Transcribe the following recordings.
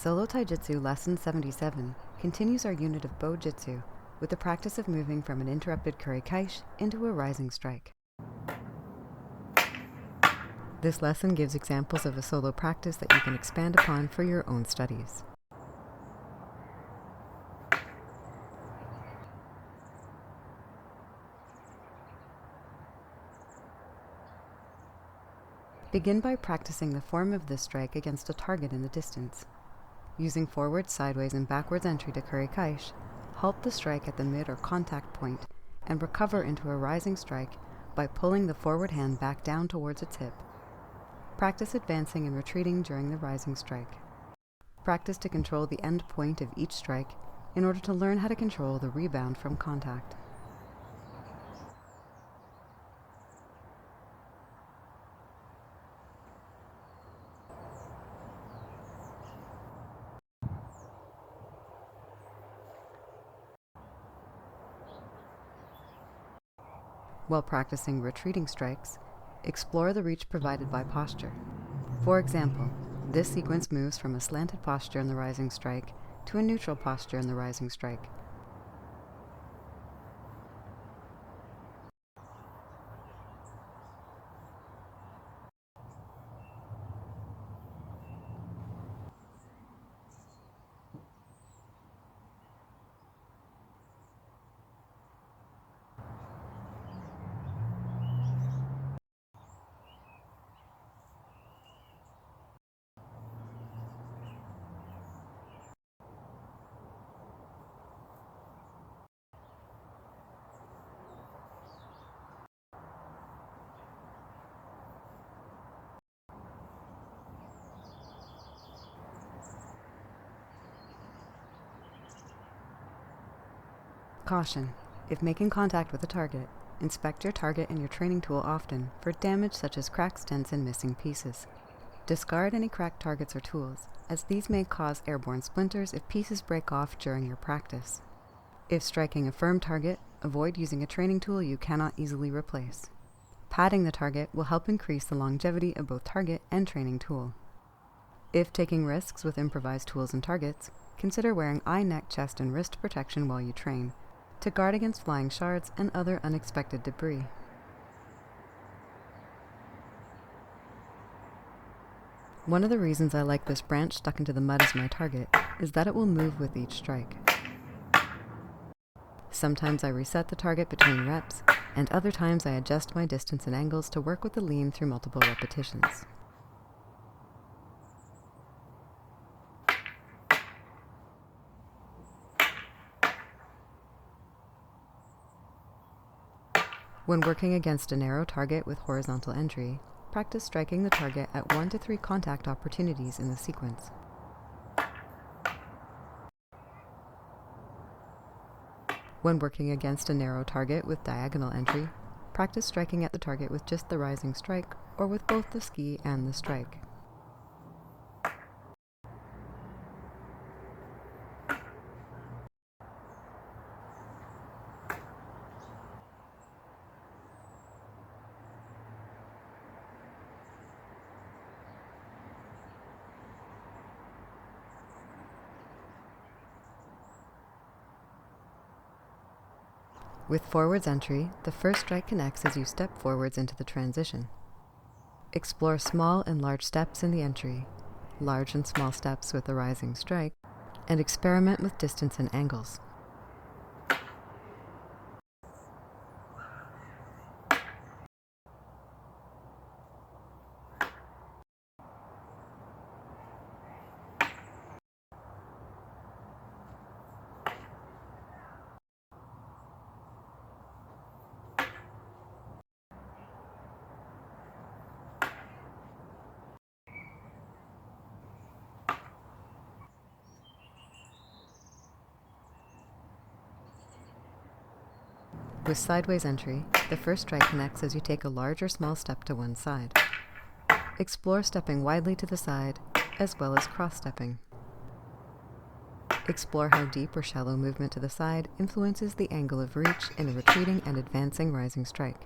Solo Taijutsu Lesson 77 continues our unit of Bujitsu with the practice of moving from an interrupted Kuri Kaeshi into a rising strike. This lesson gives examples of a solo practice that you can expand upon for your own studies. Begin by practicing the form of this strike against a target in the distance. Using forward, sideways, and backwards entry to Kuri Kaeshi, halt the strike at the mid or contact point and recover into a rising strike by pulling the forward hand back down towards its hip. Practice advancing and retreating during the rising strike. Practice to control the end point of each strike in order to learn how to control the rebound from contact. While practicing retreating strikes, explore the reach provided by posture. For example, this sequence moves from a slanted posture in the rising strike to a neutral posture in the rising strike. Caution: if making contact with a target, inspect your target and your training tool often for damage such as cracks, dents, and missing pieces. Discard any cracked targets or tools, as these may cause airborne splinters if pieces break off during your practice. If striking a firm target, avoid using a training tool you cannot easily replace. Padding the target will help increase the longevity of both target and training tool. If taking risks with improvised tools and targets, consider wearing eye, neck, chest, and wrist protection while you train, to guard against flying shards and other unexpected debris. One of the reasons I like this branch stuck into the mud as my target is that it will move with each strike. Sometimes I reset the target between reps, and other times I adjust my distance and angles to work with the lean through multiple repetitions. When working against a narrow target with horizontal entry, practice striking the target at 1 to 3 contact opportunities in the sequence. When working against a narrow target with diagonal entry, practice striking at the target with just the rising strike or with both the ski and the strike. With forwards entry, the first strike connects as you step forwards into the transition. Explore small and large steps in the entry, large and small steps with the rising strike, and experiment with distance and angles. With sideways entry, the first strike connects as you take a large or small step to one side. Explore stepping widely to the side, as well as cross-stepping. Explore how deep or shallow movement to the side influences the angle of reach in a retreating and advancing rising strike.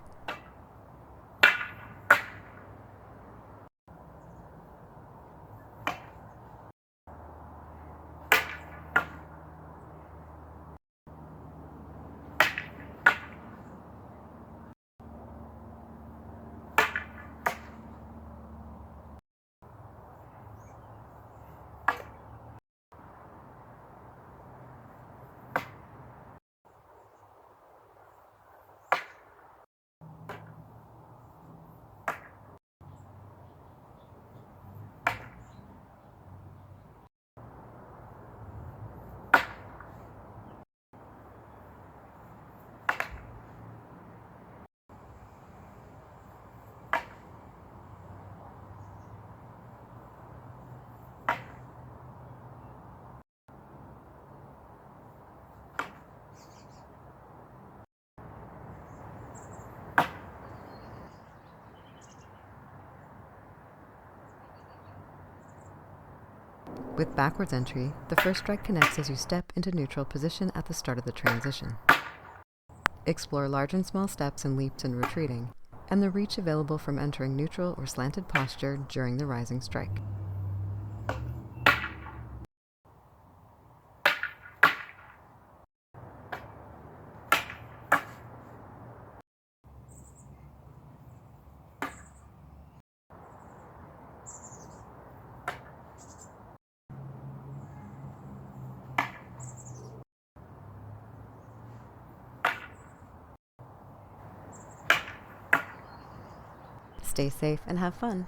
With backwards entry, the first strike connects as you step into neutral position at the start of the transition. Explore large and small steps and leaps in retreating, and the reach available from entering neutral or slanted posture during the rising strike. Stay safe and have fun.